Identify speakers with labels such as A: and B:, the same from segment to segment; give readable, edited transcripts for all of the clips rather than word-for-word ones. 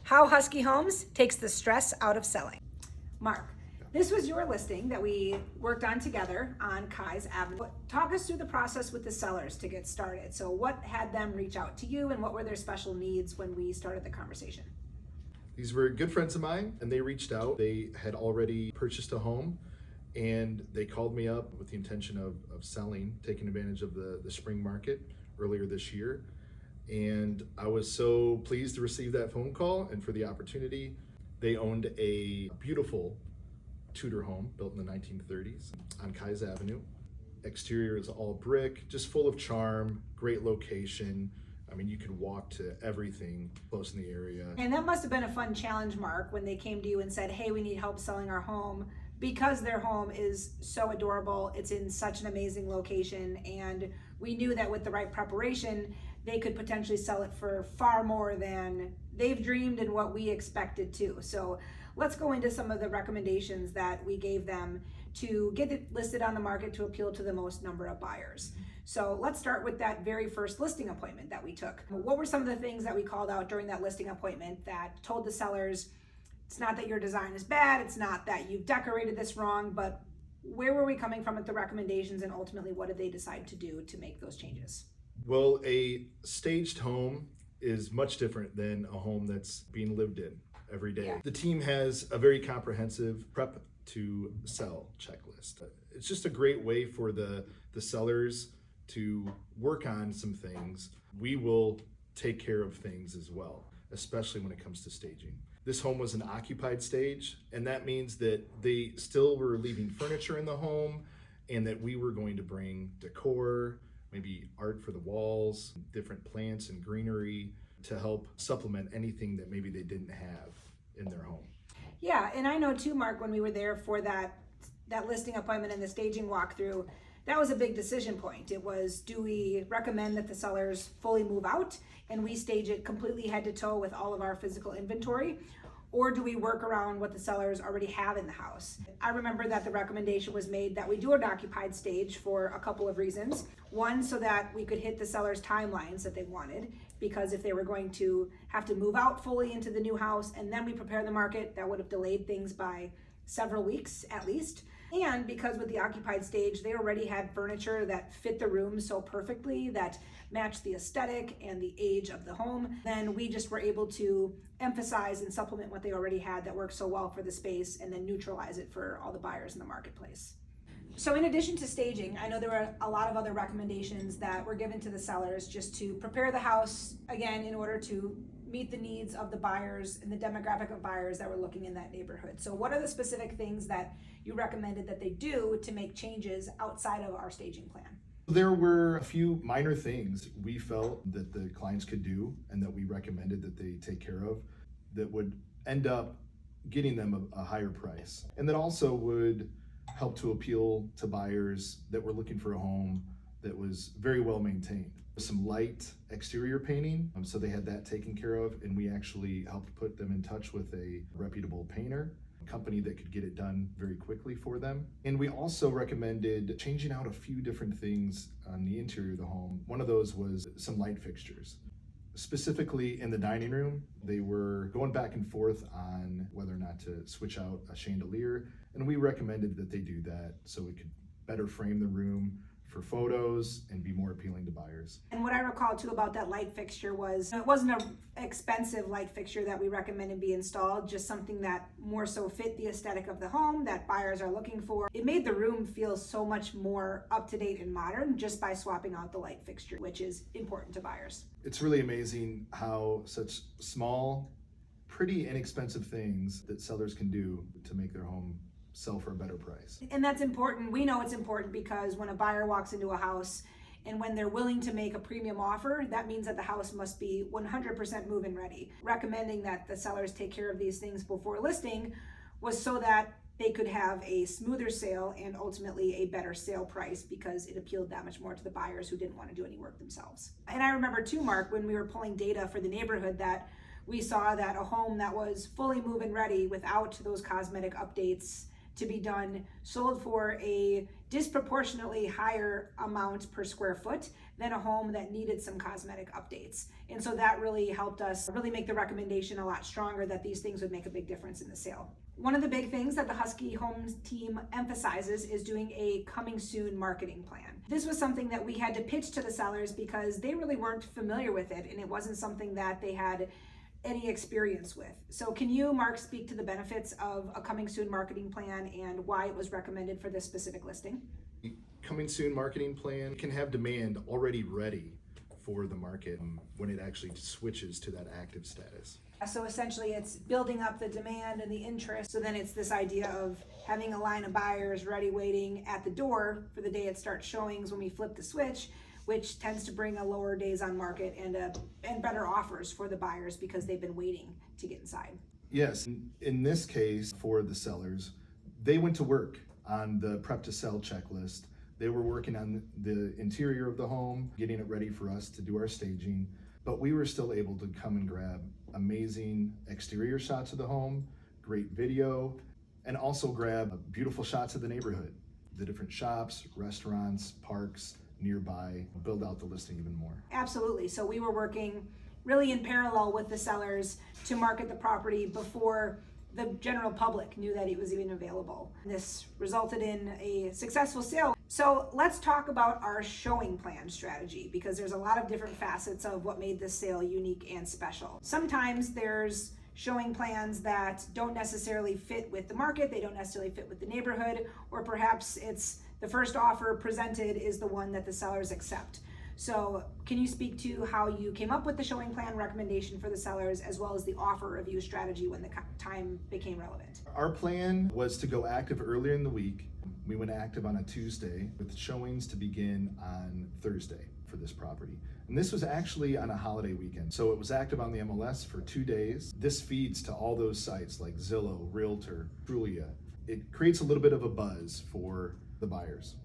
A: How Husky Homes takes the stress out of selling. Mark, this was your listing that we worked on together on Kai's Avenue. Talk us through the process with the sellers to get started. So what had them reach out to you and what were their special needs when we started the conversation?
B: These were good friends of mine and they reached out. They had already purchased a home and they called me up with the intention of selling, taking advantage of the spring market earlier this year. And I was so pleased to receive that phone call and for the opportunity. They owned a beautiful Tudor home built in the 1930s on Kai's Avenue. Exterior is all brick, just full of charm, great location. I mean, you could walk to everything close in the area.
A: And that must have been a fun challenge, Mark, when they came to you and said, hey, we need help selling our home, because their home is so adorable. It's in such an amazing location. And we knew that with the right preparation, they could potentially sell it for far more than they've dreamed and what we expected too. So let's go into some of the recommendations that we gave them to get it listed on the market to appeal to the most number of buyers. So let's start with that very first listing appointment that we took. What were some of the things that we called out during that listing appointment that told the sellers, it's not that your design is bad, it's not that you've decorated this wrong, but where were we coming from with the recommendations and ultimately what did they decide to do to make those changes?
B: Well, a staged home is much different than a home that's being lived in every day. Yeah. The team has a very comprehensive prep to sell checklist. It's just a great way for the sellers to work on some things. We will take care of things as well, especially when it comes to staging. This home was an occupied stage, and that means that they still were leaving furniture in the home and that we were going to bring decor, maybe art for the walls, different plants and greenery to help supplement anything that maybe they didn't have in their home.
A: Yeah, and I know too, Mark, when we were there for that listing appointment and the staging walkthrough, that was a big decision point. It was, do we recommend that the sellers fully move out and we stage it completely head to toe with all of our physical inventory? Or do we work around what the sellers already have in the house? I remember that the recommendation was made that we do an occupied stage for a couple of reasons. One, so that we could hit the sellers' timelines that they wanted, because if they were going to have to move out fully into the new house and then we prepare the market, that would have delayed things by several weeks at least. And because with the occupied stage, they already had furniture that fit the room so perfectly, that matched the aesthetic and the age of the home, then we just were able to emphasize and supplement what they already had that worked so well for the space and then neutralize it for all the buyers in the marketplace. So in addition to staging, I know there were a lot of other recommendations that were given to the sellers just to prepare the house, again, in order to meet the needs of the buyers and the demographic of buyers that were looking in that neighborhood. So what are the specific things that you recommended that they do to make changes outside of our staging plan?
B: There were a few minor things we felt that the clients could do and that we recommended that they take care of that would end up getting them a higher price. And that also would help to appeal to buyers that were looking for a home that was very well maintained. Some light exterior painting, so they had that taken care of, and we actually helped put them in touch with a reputable painter, a company that could get it done very quickly for them. And we also recommended changing out a few different things on the interior of the home. One of those was some light fixtures. Specifically in the dining room, they were going back and forth on whether or not to switch out a chandelier, and we recommended that they do that so it could better frame the room for photos and be more appealing to buyers.
A: And what I recall too about that light fixture was it wasn't an expensive light fixture that we recommended be installed, just something that more so fit the aesthetic of the home that buyers are looking for. It made the room feel so much more up to date and modern just by swapping out the light fixture, which is important to buyers.
B: It's really amazing how such small, pretty inexpensive things that sellers can do to make their home sell for a better price.
A: And that's important. We know it's important because when a buyer walks into a house and when they're willing to make a premium offer, that means that the house must be 100% move-in ready. Recommending that the sellers take care of these things before listing was so that they could have a smoother sale and ultimately a better sale price because it appealed that much more to the buyers who didn't want to do any work themselves. And I remember too, Mark, when we were pulling data for the neighborhood, that we saw that a home that was fully move-in ready without those cosmetic updates to be done sold for a disproportionately higher amount per square foot than a home that needed some cosmetic updates. And so that really helped us really make the recommendation a lot stronger that these things would make a big difference in the sale. One of the big things that the Husky Homes team emphasizes is doing a coming soon marketing plan. This was something that we had to pitch to the sellers because they really weren't familiar with it, and it wasn't something that they had any experience with. So can you, Mark, speak to the benefits of a coming soon marketing plan and why it was recommended for this specific listing?
B: Coming soon marketing plan can have demand already ready for the market when it actually switches to that active status.
A: So essentially it's building up the demand and the interest. So then it's this idea of having a line of buyers ready waiting at the door for the day it starts showings when we flip the switch, which tends to bring a lower days on market and better offers for the buyers because they've been waiting to get inside.
B: Yes, in this case for the sellers, they went to work on the prep to sell checklist. They were working on the interior of the home, getting it ready for us to do our staging, but we were still able to come and grab amazing exterior shots of the home, great video, and also grab beautiful shots of the neighborhood, the different shops, restaurants, parks nearby, build out the listing even more.
A: Absolutely. So we were working really in parallel with the sellers to market the property before the general public knew that it was even available. This resulted in a successful sale. So let's talk about our showing plan strategy because there's a lot of different facets of what made this sale unique and special. Sometimes there's showing plans that don't necessarily fit with the market, they don't necessarily fit with the neighborhood, or perhaps it's the first offer presented is the one that the sellers accept. So can you speak to how you came up with the showing plan recommendation for the sellers as well as the offer review strategy when the time became relevant?
B: Our plan was to go active earlier in the week. We went active on a Tuesday with showings to begin on Thursday for this property. And this was actually on a holiday weekend. So it was active on the MLS for 2 days. This feeds to all those sites like Zillow, Realtor, Trulia. It creates a little bit of a buzz for the buyers.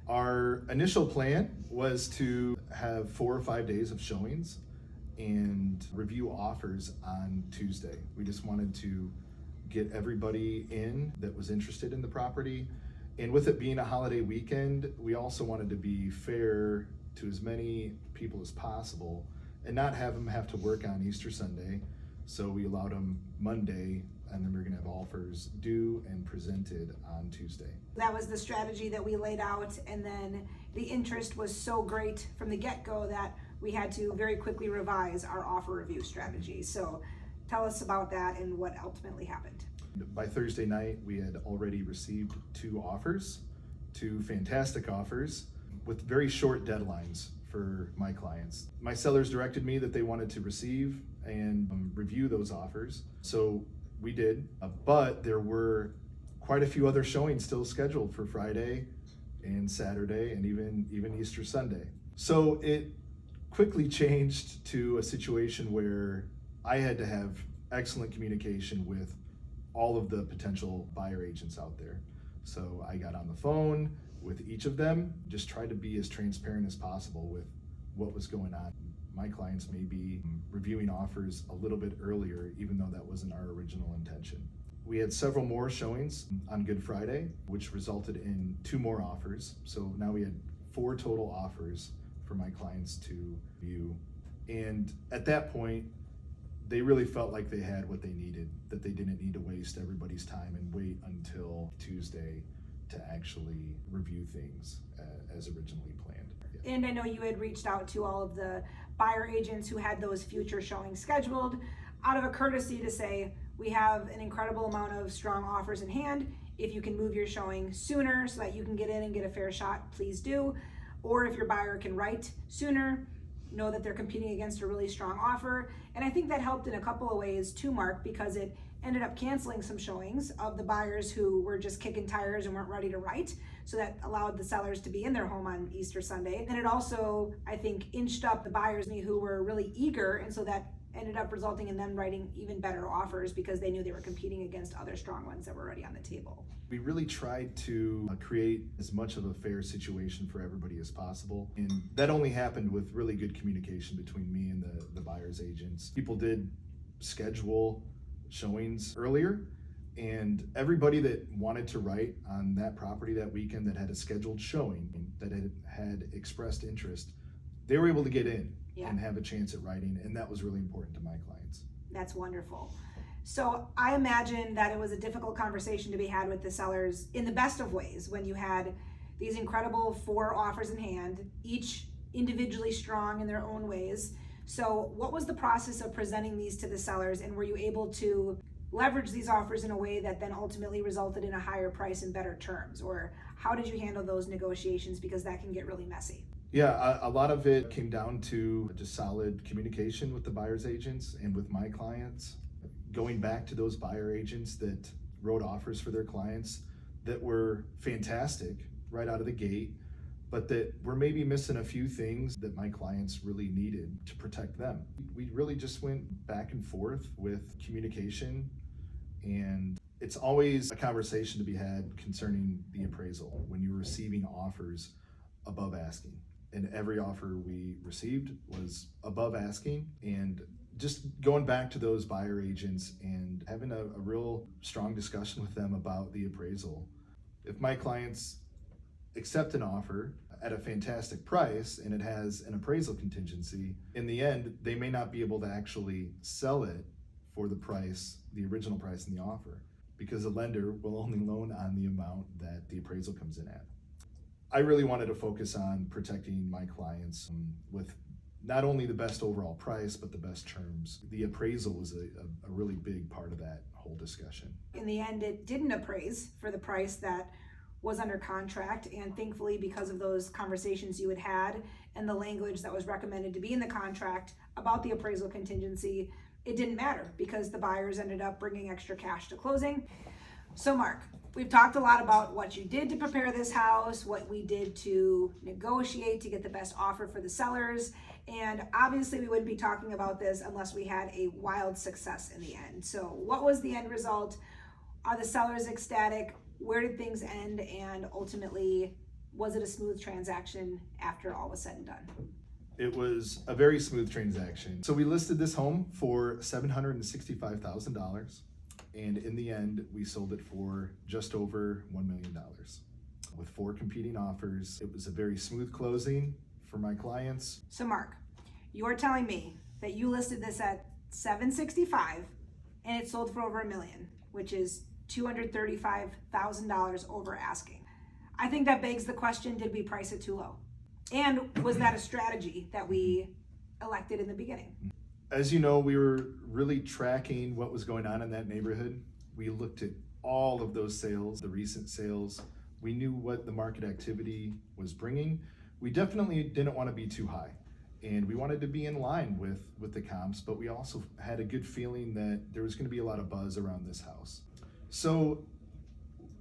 B: Our initial plan was to have 4 or 5 days of showings and review offers on Tuesday. We just wanted to get everybody in that was interested in the property. And with it being a holiday weekend, we also wanted to be fair to as many people as possible and not have them have to work on Easter Sunday. So we allowed them Monday, and then we're gonna have offers due and presented on Tuesday.
A: That was the strategy that we laid out, and then the interest was so great from the get-go that we had to very quickly revise our offer review strategy. So tell us about that and what ultimately happened.
B: By Thursday night, we had already received 2 offers, 2 fantastic offers with very short deadlines for my clients. My sellers directed me that they wanted to receive and review those offers. So we did, but there were quite a few other showings still scheduled for Friday and Saturday and even Easter Sunday. So it quickly changed to a situation where I had to have excellent communication with all of the potential buyer agents out there. So I got on the phone with each of them, just tried to be as transparent as possible with what was going on. My clients may be reviewing offers a little bit earlier, even though that wasn't our original intention. We had several more showings on Good Friday, which resulted in 2 more offers. So now we had 4 total offers for my clients to view. And at that point, they really felt like they had what they needed, that they didn't need to waste everybody's time and wait until Tuesday to actually review things as originally planned. Yeah.
A: And I know you had reached out to all of the buyer agents who had those future showings scheduled out of a courtesy to say, we have an incredible amount of strong offers in hand. If you can move your showing sooner so that you can get in and get a fair shot, please do. Or if your buyer can write sooner, know that they're competing against a really strong offer. And I think that helped in a couple of ways too, Mark, because it ended up canceling some showings of the buyers who were just kicking tires and weren't ready to write. So that allowed the sellers to be in their home on Easter Sunday. And it also, I think, inched up the buyers who were really eager. And so that ended up resulting in them writing even better offers because they knew they were competing against other strong ones that were already on the table.
B: We really tried to create as much of a fair situation for everybody as possible. And that only happened with really good communication between me and the buyer's agents. People did schedule showings earlier, and everybody that wanted to write on that property that weekend that had a scheduled showing, that had expressed interest, they were able to get in
A: Yeah.
B: and have a chance at writing, and that was really important to my clients.
A: That's wonderful. So I imagine that it was a difficult conversation to be had with the sellers in the best of ways when you had these incredible 4 offers in hand, each individually strong in their own ways. So what was the process of presenting these to the sellers, and were you able to leverage these offers in a way that then ultimately resulted in a higher price and better terms? Or how did you handle those negotiations, because that can get really messy?
B: Yeah, a lot of it came down to just solid communication with the buyer's agents and with my clients. Going back to those buyer agents that wrote offers for their clients that were fantastic right out of the gate, but that were maybe missing a few things that my clients really needed to protect them. We really just went back and forth with communication, and it's always a conversation to be had concerning the appraisal when you're receiving offers above asking. And every offer we received was above asking, and just going back to those buyer agents and having a real strong discussion with them about the appraisal. If my clients accept an offer at a fantastic price and it has an appraisal contingency, in the end, they may not be able to actually sell it for the price, the original price in the offer, because the lender will only loan on the amount that the appraisal comes in at. I really wanted to focus on protecting my clients with not only the best overall price, but the best terms. The appraisal was a really big part of that whole discussion.
A: In the end, it didn't appraise for the price that was under contract, and thankfully, because of those conversations you had and the language that was recommended to be in the contract about the appraisal contingency, it didn't matter because the buyers ended up bringing extra cash to closing. So Mark, we've talked a lot about what you did to prepare this house, what we did to negotiate to get the best offer for the sellers, and obviously we wouldn't be talking about this unless we had a wild success in the end. So what was the end result? Are the sellers ecstatic? Where did things end? And ultimately, was it a smooth transaction after all was said and done?
B: It was a very smooth transaction. So we listed this home for $765,000. And in the end, we sold it for just over $1 million. With 4 competing offers, it was a very smooth closing for my clients.
A: So Mark, you're telling me that you listed this at $765 and it sold for over $1 million, which is $235,000 over asking. I think that begs the question, did we price it too low? And was that a strategy that we elected in the beginning?
B: As you know, we were really tracking what was going on in that neighborhood. We looked at all of those sales, the recent sales. We knew what the market activity was bringing. We definitely didn't want to be too high, and we wanted to be in line with the comps, but we also had a good feeling that there was going to be a lot of buzz around this house. So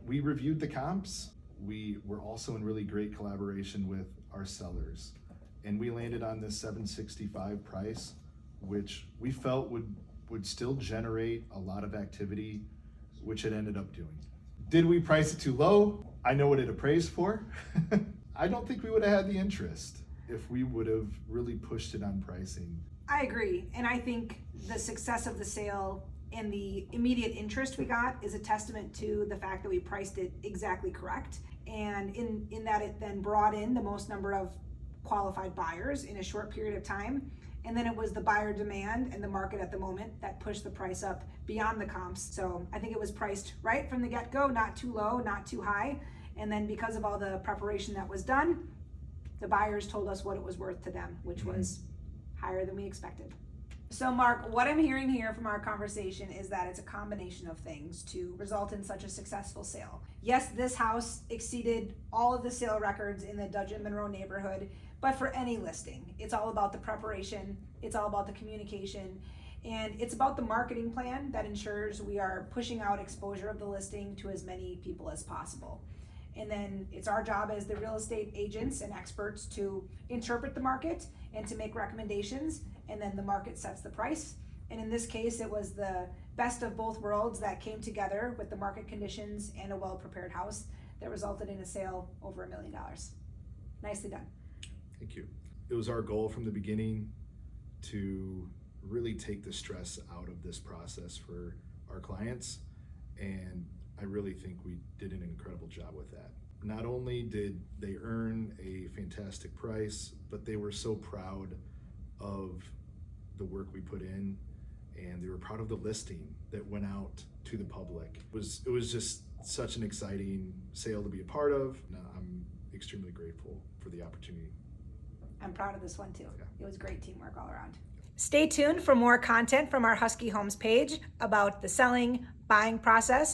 B: we reviewed the comps. We were also in really great collaboration with our sellers, and we landed on this $765 price, which we felt would still generate a lot of activity, which it ended up doing. Did we price it too low? I know what it appraised for. I don't think we would have had the interest if we would have really pushed it on pricing.
A: I agree, and I think the success of the sale and the immediate interest we got is a testament to the fact that we priced it exactly correct, and in that it then brought in the most number of qualified buyers in a short period of time. And then it was the buyer demand and the market at the moment that pushed the price up beyond the comps. So I think it was priced right from the get-go, not too low, not too high. And then because of all the preparation that was done, the buyers told us what it was worth to them, which was higher than we expected. So Mark, what I'm hearing here from our conversation is that it's a combination of things to result in such a successful sale. Yes, this house exceeded all of the sale records in the Dudgeon Monroe neighborhood, but for any listing, it's all about the preparation, it's all about the communication, and it's about the marketing plan that ensures we are pushing out exposure of the listing to as many people as possible. And then it's our job as the real estate agents and experts to interpret the market and to make recommendations, and then the market sets the price. And in this case, it was the best of both worlds that came together with the market conditions and a well-prepared house that resulted in a sale over $1 million. Nicely done.
B: Thank you. It was our goal from the beginning to really take the stress out of this process for our clients, and I really think we did an incredible job with that. Not only did they earn a fantastic price, but they were so proud of the work we put in, and they were proud of the listing that went out to the public. It was just such an exciting sale to be a part of. And I'm extremely grateful for the opportunity.
A: I'm proud of this one too.
B: Yeah.
A: It was great teamwork all around. Stay tuned for more content from our Husky Homes page about the selling, buying process,